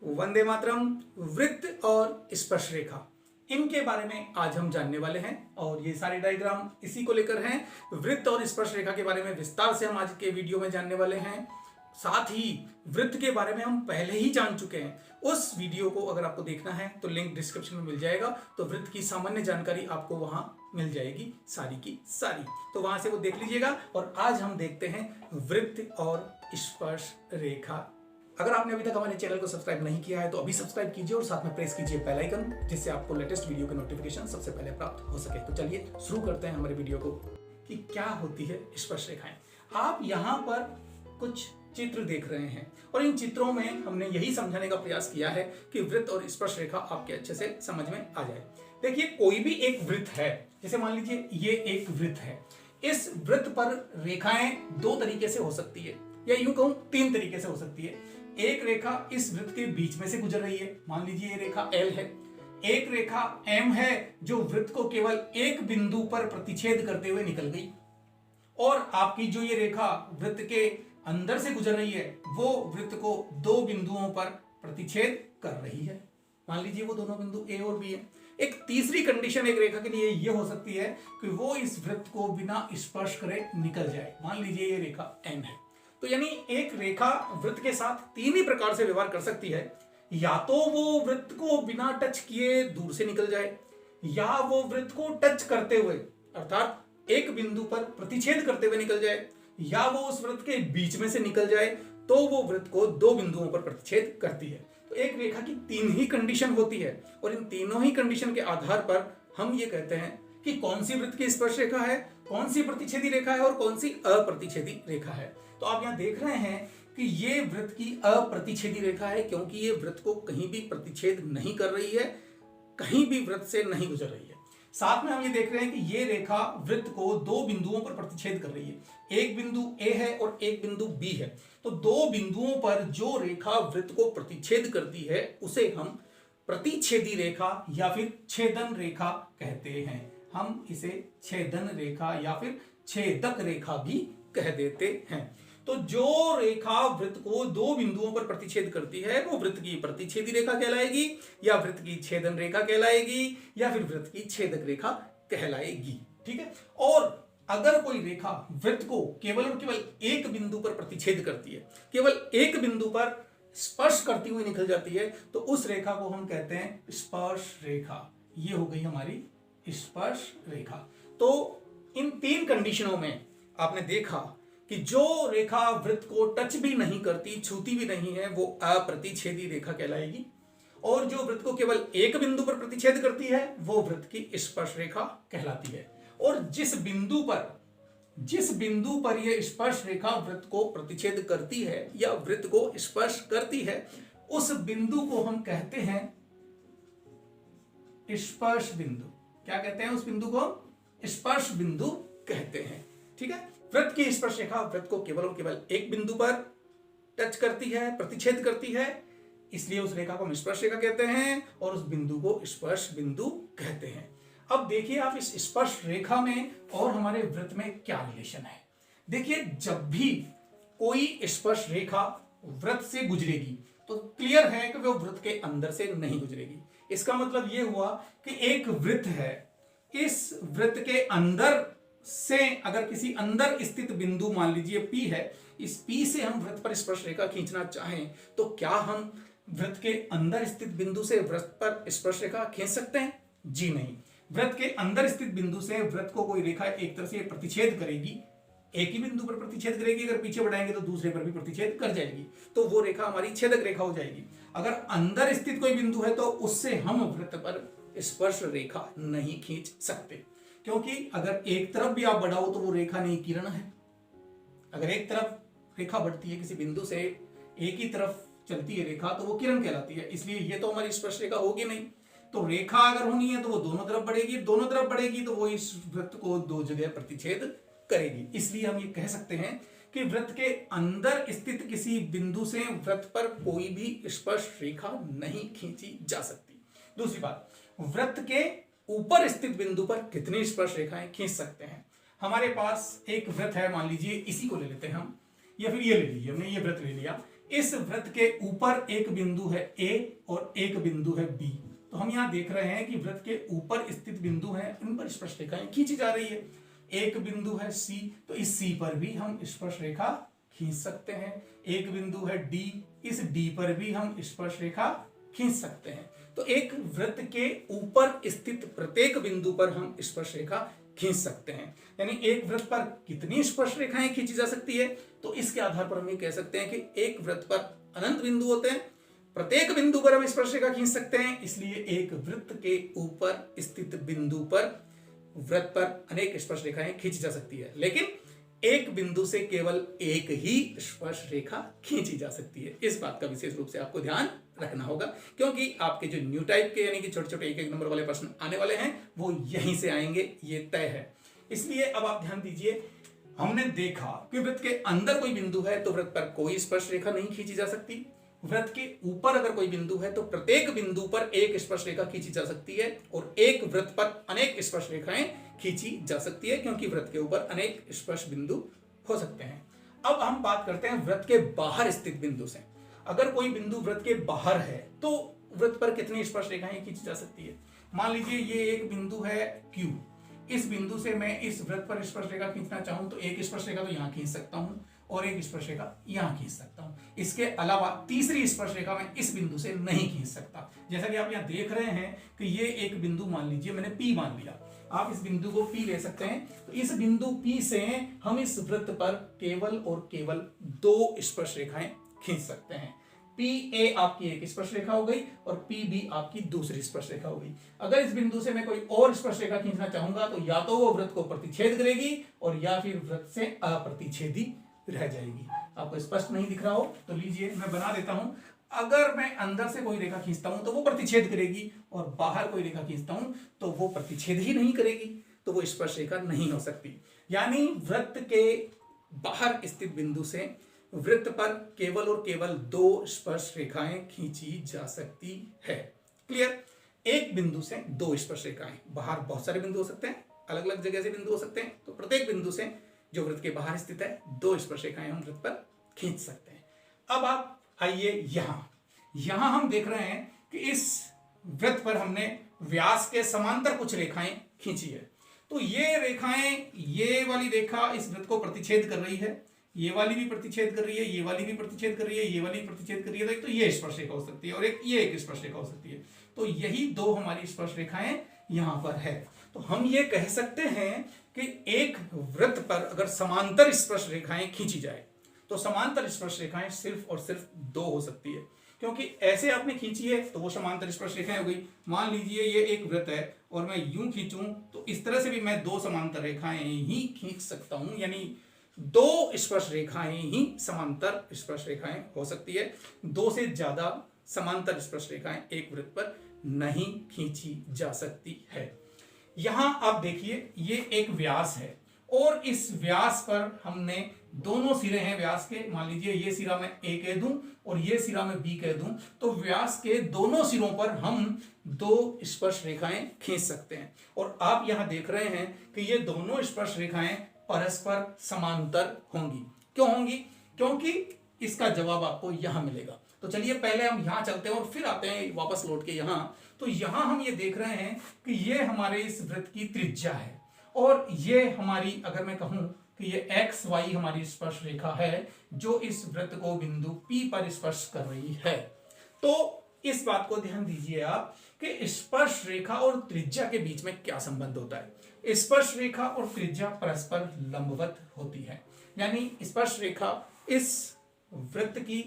वंदे मातरम, वृत्त और स्पर्श रेखा, इनके बारे में आज हम जानने वाले हैं। और ये सारे डायग्राम इसी को लेकर हैं। वृत्त और स्पर्श रेखा के बारे में विस्तार से हम आज के वीडियो में जानने वाले हैं। साथ ही वृत्त के बारे में हम पहले ही जान चुके हैं। उस वीडियो को अगर आपको देखना है तो लिंक डिस्क्रिप्शन में मिल जाएगा। तो वृत्त की सामान्य जानकारी आपको वहां मिल जाएगी, सारी की सारी, तो वहां से वो देख लीजिएगा। और आज हम देखते हैं वृत्त और स्पर्श रेखा। अगर आपने अभी तक हमारे चैनल को सब्सक्राइब नहीं किया है तो अभी सब्सक्राइब कीजिए और साथ में प्रेस कीजिए बेल आइकन, जिससे आपको लेटेस्ट वीडियो के नोटिफिकेशन सबसे पहले प्राप्त हो सके। तो चलिए शुरू करते हैं हमारे वीडियो को कि क्या होती है स्पर्श रेखाएं। आप यहाँ पर कुछ चित्र देख रहे हैं और इन चित्रों में हमने यही समझाने का प्रयास किया है कि वृत्त और स्पर्श रेखा आपके अच्छे से समझ में आ जाए। देखिए, कोई भी एक वृत्त है, जैसे मान लीजिए ये एक वृत्त है। इस वृत्त पर रेखाएं दो तरीके से हो सकती है, या यूं कहूं तीन तरीके से हो सकती है। एक रेखा इस वृत्त के बीच में से गुजर रही है, मान लीजिए ये रेखा L है। एक रेखा M है जो वृत्त को केवल एक बिंदु पर प्रतिच्छेद करते हुए निकल गई। और आपकी जो ये रेखा वृत्त के अंदर से गुजर रही है वो वृत्त को दो बिंदुओं पर प्रतिच्छेद कर रही है, मान लीजिए वो दोनों बिंदु A और B है। एक तीसरी कंडीशन एक रेखा के लिए ये हो सकती है कि वो इस वृत्त को बिना स्पर्श करे निकल जाए, मान लीजिए ये रेखा N है। तो यानी एक रेखा वृत्त के साथ तीन ही प्रकार से व्यवहार कर सकती है। या तो वो वृत्त को बिना टच किए दूर से निकल जाए, या वो वृत्त को टच करते हुए अर्थात एक बिंदु पर प्रतिच्छेद करते हुए निकल जाए, या वो उस वृत्त के बीच में से निकल जाए तो वो वृत्त को दो बिंदुओं पर प्रतिच्छेद करती है। तो एक रेखा की तीन ही कंडीशन होती है और इन तीनों ही कंडीशन के आधार पर हम ये कहते हैं कि कौन सी वृत्त की स्पर्श रेखा है, कौन सी प्रतिच्छेदी रेखा है और कौन सी अप्रतिच्छेदी रेखा है। तो आप यहाँ देख रहे हैं कि ये वृत्त की अप्रतिच्छेदी रेखा है, क्योंकि ये वृत्त को कहीं भी प्रतिच्छेद नहीं कर रही है, कहीं भी वृत्त से नहीं गुजर रही है। साथ में हम ये देख रहे हैं कि ये रेखा वृत्त को दो बिंदुओं पर प्रतिच्छेद कर रही है। एक बिंदु A है और एक बिंदु B है। तो दो बिंदुओं पर जो रेखा वृत्त को प्रतिच्छेद करती है उसे हम प्रतिच्छेदी रेखा या फिर छेदन रेखा कहते हैं। हम इसे छेदन रेखा या फिर छेदक रेखा भी कह देते हैं। तो जो रेखा वृत्त को दो बिंदुओं पर प्रतिच्छेद करती है वो वृत्त की प्रतिच्छेदी रेखा कहलाएगी, या वृत्त की छेदन रेखा कहलाएगी, या फिर वृत्त की छेदक रेखा कहलाएगी। ठीक है। और अगर कोई रेखा वृत्त को केवल और केवल एक बिंदु पर प्रतिच्छेद करती है, केवल एक बिंदु पर स्पर्श करती हुई निकल जाती है, तो उस रेखा को हम कहते हैं स्पर्श रेखा। ये हो गई हमारी स्पर्श रेखा। तो इन तीन कंडीशनों में आपने देखा कि जो रेखा वृत्त को टच भी नहीं करती, छूती भी नहीं है, वो अप्रतिच्छेदी रेखा कहलाएगी। और जो वृत्त को केवल एक बिंदु पर प्रतिच्छेद करती है वो वृत्त की स्पर्श रेखा कहलाती है। और जिस बिंदु पर यह स्पर्श रेखा वृत्त को प्रतिच्छेद करती है या वृत्त को स्पर्श करती है, उस बिंदु को हम कहते हैं स्पर्श बिंदु। क्या कहते हैं उस बिंदु को? स्पर्श बिंदु कहते हैं। ठीक है। वृत्त की स्पर्श रेखा वृत्त को केवल और केवल एक बिंदु पर टच करती है, प्रतिच्छेद करती है, इसलिए उस रेखा को हम स्पर्श रेखा कहते हैं और उस बिंदु को स्पर्श बिंदु कहते हैं। अब देखिए आप इस स्पर्श रेखा में और हमारे वृत्त में क्या रिलेशन है। देखिए, जब भी कोई स्पर्श रेखा वृत्त से गुजरेगी तो क्लियर है कि वो वृत्त के अंदर से नहीं गुजरेगी। इसका मतलब यह हुआ कि एक वृत्त है, इस वृत्त के अंदर से अगर किसी अंदर स्थित बिंदु, मान लीजिए P है, इस P से हम वृत्त पर स्पर्श रेखा खींचना चाहें तो क्या हम वृत्त के अंदर स्थित बिंदु से वृत्त पर स्पर्श रेखा खींच सकते हैं? जी नहीं। वृत्त के अंदर स्थित बिंदु से वृत्त को कोई रेखा एक तरह से प्रतिच्छेद करेगी, एक ही बिंदु पर प्रतिच्छेद करेगी, अगर पीछे बढ़ाएंगे तो दूसरे पर भी प्रतिच्छेद कर जाएगी, तो वो रेखा हमारी छेदक रेखा हो जाएगी। अगर अंदर स्थित कोई बिंदु है तो उससे हम वृत्त पर स्पर्श रेखा नहीं खींच सकते, क्योंकि अगर एक तरफ भी आप बढ़ाओ तो वो रेखा नहीं, किरण है। अगर एक तरफ रेखा बढ़ती है किसी बिंदु से, एक ही तरफ चलती है रेखा, तो वो किरण कहलाती है। इसलिए ये तो हमारी स्पर्श रेखा होगी नहीं। तो रेखा अगर होनी है तो वो दोनों तरफ बढ़ेगी, दोनों तरफ बढ़ेगी तो वो इस वृत्त को दो जगह प्रतिच्छेद करेगी। इसलिए हम ये कह सकते हैं कि वृत्त के अंदर स्थित किसी बिंदु से वृत्त पर कोई भी स्पर्श रेखा नहीं खींची जा सकती। दूसरी बात, वृत्त के ऊपर स्थित बिंदु पर कितनी स्पर्श रेखाएं खींच सकते हैं। हमारे पास एक वृत्त है, मान लीजिए इसी को ले लेते हैं हम, या फिर ये ले लीजिए, हमने ये वृत्त ले लिया। इस वृत्त के ऊपर एक बिंदु है ए और एक बिंदु है बी। तो हम यहाँ देख रहे हैं कि वृत्त के ऊपर स्थित बिंदु है, उन पर स्पर्श रेखाएं खींची जा रही है। एक बिंदु है सी, तो इस सी पर भी हम स्पर्श रेखा खींच सकते हैं। एक बिंदु है डी, इस डी पर भी हम स्पर्श रेखा खींच सकते हैं। तो एक वृत्त के ऊपर स्थित प्रत्येक बिंदु पर हम स्पर्श रेखा खींच सकते हैं। यानी एक वृत्त पर कितनी स्पर्श रेखाएं खींची जा सकती है, तो इसके आधार पर हम ये कह सकते हैं कि एक वृत्त पर अनंत बिंदु होते हैं, प्रत्येक बिंदु पर हम स्पर्श रेखा खींच सकते हैं। इसलिए एक वृत्त के ऊपर स्थित बिंदु पर वृत्त पर अनेक स्पर्श रेखाएं खींची जा सकती है, लेकिन एक बिंदु से केवल एक ही स्पर्श रेखा खींची जा सकती है। इस बात का विशेष रूप से आपको ध्यान रखना होगा, क्योंकि आपके जो न्यू टाइप के यानी कि छोटे छोटे एक एक नंबर वाले प्रश्न आने वाले हैं वो यहीं से आएंगे, ये तय है। इसलिए अब आप ध्यान दीजिए, हमने देखा कि वृत्त के अंदर कोई बिंदु है तो वृत्त पर कोई स्पर्श रेखा नहीं खींची जा सकती। वृत्त के ऊपर अगर कोई बिंदु है तो प्रत्येक बिंदु पर एक स्पर्श रेखा खींची जा सकती है और एक वृत्त पर अनेक स्पर्श रेखाएं खींची जा सकती है, क्योंकि वृत्त के ऊपर अनेक स्पर्श बिंदु हो सकते हैं। अब हम बात करते हैं वृत्त के बाहर स्थित बिंदु से। अगर कोई बिंदु वृत्त के बाहर है तो वृत्त पर कितनी स्पर्श रेखाएं खींची जा सकती है। मान लीजिए ये एक बिंदु है Q, इस बिंदु से मैं इस वृत्त पर स्पर्श रेखा खींचना चाहूं तो एक स्पर्श रेखा तो यहां खींच सकता हूं और एक स्पर्श रेखा यहां खींच सकता हूं। इसके अलावा तीसरी स्पर्श रेखा मैं इस बिंदु से नहीं खींच सकता। जैसा कि आप यहां देख रहे हैं कि ये एक बिंदु मान लीजिए मैंने P मान लिया, आप इस बिंदु को P ले सकते हैं। तो इस बिंदु P से हम इस वृत्त पर केवल और केवल दो स्पर्श रेखाएं खींच सकते हैं। PA आपकी एक स्पर्श रेखा हो गई और PB आपकी दूसरी स्पर्श रेखा हो गई। अगर इस बिंदु से मैं कोई और स्पर्श रेखा खींचना चाहूंगा तो या तो वो वृत्त को प्रतिच्छेद करेगी और या फिर वृत्त से अप्रतिच्छेदी रह जाएगी। आपको स्पष्ट नहीं दिख रहा हो तो लीजिए मैं बना देता हूं। अगर मैं अंदर से कोई रेखा खींचता हूं तो वो प्रतिच्छेद करेगी और बाहर कोई रेखा खींचता हूं तो वो प्रतिच्छेद ही नहीं करेगी, तो वो स्पर्श रेखा नहीं हो सकती। यानी वृत्त के बाहर स्थित बिंदु से वृत्त पर केवल और केवल दो स्पर्श रेखाएं खींची जा सकती है। क्लियर? एक बिंदु से दो स्पर्श रेखाएं, बाहर बहुत सारे बिंदु हो सकते हैं, अलग अलग जगह से बिंदु हो सकते हैं, तो प्रत्येक बिंदु से जो वृत्त के बाहर स्थित है दो स्पर्श रेखाएं हम वृत्त पर खींच सकते हैं। अब आप आइए यहां हम देख रहे हैं कि इस वृत्त पर हमने व्यास के समांतर कुछ रेखाएं खींची है। तो ये रेखाएं, ये वाली रेखा इस वृत्त को प्रतिच्छेद कर रही है, ये वाली भी प्रतिच्छेद कर रही है, ये वाली भी प्रतिच्छेद कर रही है, ये वाली भी प्रतिच्छेद कर रही है। तो ये स्पर्श रेखा हो सकती है और ये एक स्पर्श रेखा हो सकती है। तो यही दो हमारी स्पर्श रेखाएं यहां पर है। तो हम ये कह सकते हैं कि एक वृत्त पर अगर समांतर स्पर्श रेखाएं खींची जाए तो समांतर स्पर्श रेखाएं सिर्फ और सिर्फ दो हो सकती है, क्योंकि ऐसे आपने खींची है तो वो समांतर स्पर्श रेखाएं हो गई। मान लीजिए ये एक वृत्त है और मैं यूं खींचूं तो इस तरह से भी मैं दो समांतर रेखाएं ही खींच सकता हूं, यानी दो स्पर्श रेखाएं ही समांतर स्पर्श रेखाएं हो सकती है। दो से ज्यादा समांतर स्पर्श रेखाएं एक वृत्त पर नहीं खींची जा सकती है। यहां आप देखिए ये एक व्यास है और इस व्यास पर हमने दोनों सिरे हैं व्यास के, मान लीजिए ये सिरा मैं A कह दूं और ये सिरा मैं B कह दूं, तो व्यास के दोनों सिरों पर हम दो स्पर्श रेखाएं खींच सकते हैं। और आप यहां देख रहे हैं कि ये दोनों स्पर्श रेखाएं परस्पर समांतर होंगी। क्यों होंगी? क्योंकि इसका जवाब आपको यहां मिलेगा। तो चलिए पहले हम यहां चलते हैं और फिर आते हैं वापस लौट के यहां। तो यहां हम ये देख रहे हैं कि ये हमारे इस वृत्त की त्रिज्या है और ये हमारी, अगर मैं कहूं कि ये एक्स वाई हमारी स्पर्श रेखा है जो इस वृत्त को बिंदु P पर स्पर्श कर रही है। तो इस बात को ध्यान दीजिए आप कि स्पर्श रेखा और त्रिज्या के बीच में क्या संबंध होता है। स्पर्श रेखा और त्रिज्या परस्पर लंबवत होती है, यानी स्पर्श रेखा इस वृत्त की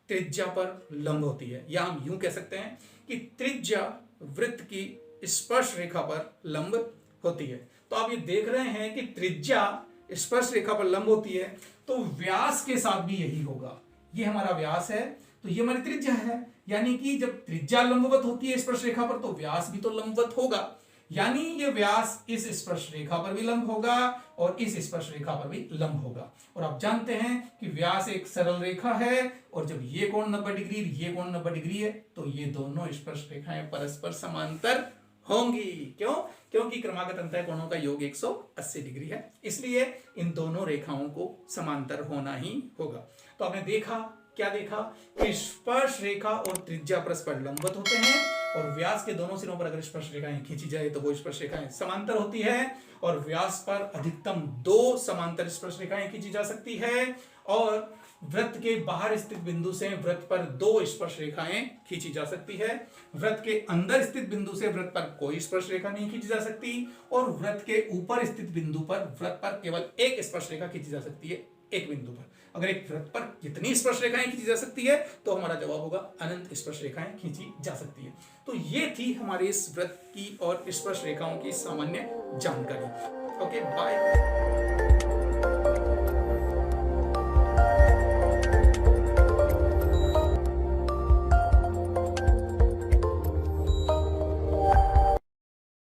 त्रिज्या पर लंब होती है, या हम यूं कह सकते हैं कि त्रिज्या वृत्त की स्पर्श रेखा पर लंब होती है। तो आप ये देख रहे हैं कि त्रिज्या स्पर्श रेखा पर लंब होती है, तो व्यास के साथ भी यही होगा। ये हमारा व्यास है तो ये हमारी त्रिज्या है, यानी कि जब त्रिज्या लंबवत होती है स्पर्श रेखा पर तो व्यास भी तो लंबवत होगा, यानी ये व्यास इस स्पर्श रेखा पर भी लंब होगा और इस स्पर्श रेखा पर भी लंब होगा। और आप जानते हैं कि व्यास एक सरल रेखा है और जब ये कोण 90 डिग्री ये कोण 90 डिग्री है तो ये दोनों स्पर्श रेखाएं परस्पर समांतर होंगी। क्यों? क्योंकि क्रमागत अंतः कोणों का योग 180 डिग्री है, इसलिए इन दोनों रेखाओं को समांतर होना ही होगा। तो आपने देखा क्या देखा कि स्पर्श रेखा और त्रिज्या परस्पर लंबवत होते हैं और व्यास के दोनों सिरों पर अगर स्पर्श रेखाएं खींची जाए तो वो स्पर्श रेखाएं समांतर होती है और व्यास पर अधिकतम 2 समांतर स्पर्श रेखाएं खींची जा सकती है और वृत्त के बाहर स्थित बिंदु से वृत्त पर 2 स्पर्श रेखाएं खींची जा सकती है। वृत्त के अंदर स्थित बिंदु से वृत्त पर कोई स्पर्श रेखा नहीं खींची जा सकती और वृत्त के ऊपर स्थित बिंदु पर वृत्त पर केवल एक स्पर्श रेखा खींची जा सकती है एक बिंदु पर। अगर एक वृत्त पर कितनी स्पर्श रेखाएं खींची जा सकती है तो हमारा जवाब होगा अनंत स्पर्श रेखाएं खींची जा सकती है। तो ये थी हमारी इस वृत्त की और स्पर्श रेखाओं की सामान्य जानकारी। Okay, bye.